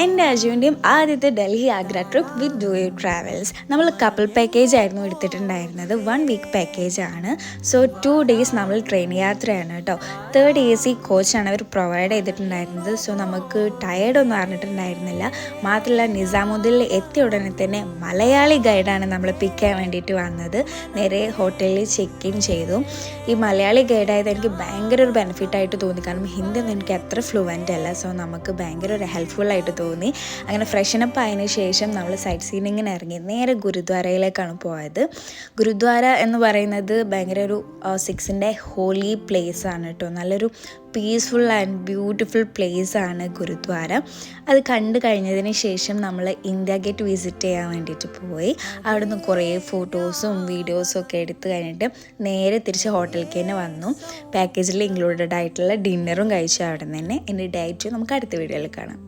എൻ്റെ അജുവിൻ്റെയും ആദ്യത്തെ Delhi Agra trip with do you travels. നമ്മൾ കപ്പിൾ പാക്കേജ് ആയിരുന്നു എടുത്തിട്ടുണ്ടായിരുന്നത്. 1 വീക്ക് പാക്കേജാണ്. സോ 2 ഡേയ്സ് നമ്മൾ ട്രെയിൻ യാത്രയാണ് കേട്ടോ. 3rd AC കോച്ചാണ് അവർ പ്രൊവൈഡ് ചെയ്തിട്ടുണ്ടായിരുന്നത്. സോ നമുക്ക് ടയേർഡൊന്നും അറിഞ്ഞിട്ടുണ്ടായിരുന്നില്ല. മാത്രമല്ല നിസാമുദ്ദീനിൽ എത്തിയ ഉടനെ തന്നെ മലയാളി ഗൈഡാണ് നമ്മളെ പിക്ക് ചെയ്യാൻ വേണ്ടിയിട്ട് വന്നത്. നേരെ ഹോട്ടലിൽ ചെക്ക് ഇൻ ചെയ്തു. ഈ മലയാളി ഗൈഡായത് എനിക്ക് ഭയങ്കര ഒരു ബെനിഫിറ്റായിട്ട് തോന്നി. കാരണം ഹിന്ദി ഒന്നും എനിക്ക് അത്ര ഫ്ലുവൻ്റ് അല്ല. സോ നമുക്ക് ഭയങ്കര ഒരു ഹെൽപ്ഫുള്ളായിട്ട് തോന്നി. അങ്ങനെ ഫ്രഷനപ്പ് ആയതിനു ശേഷം നമ്മൾ സൈറ്റ് സീയിങ്ങിന് ഇറങ്ങി നേരെ ഗുരുദ്വാരയിലേക്കാണ് പോയത്. ഗുരുദ്വാര എന്ന് പറയുന്നത് ഭയങ്കര ഒരു സിഖ്സിൻ്റെ ഹോളി പ്ലേസ് ആണ് കേട്ടോ. നല്ലൊരു പീസ്ഫുൾ ആൻഡ് ബ്യൂട്ടിഫുൾ പ്ലേസ് ആണ് ഗുരുദ്വാര. അത് കണ്ടു കഴിഞ്ഞതിന് ശേഷം നമ്മൾ ഇന്ത്യ ഗേറ്റ് വിസിറ്റ് ചെയ്യാൻ വേണ്ടിയിട്ട് പോയി. അവിടുന്ന് കുറേ ഫോട്ടോസും വീഡിയോസും ഒക്കെ എടുത്തു കഴിഞ്ഞിട്ട് നേരെ തിരിച്ച് ഹോട്ടലിലേക്ക് തന്നെ വന്നു. പാക്കേജിൽ ഇൻക്ലൂഡഡ് ആയിട്ടുള്ള ഡിന്നറും കഴിച്ചു അവിടെ നിന്ന് തന്നെ. എൻ്റെ ഡയറ്റ് നമുക്ക് അടുത്ത വീഡിയോയിൽ കാണാം.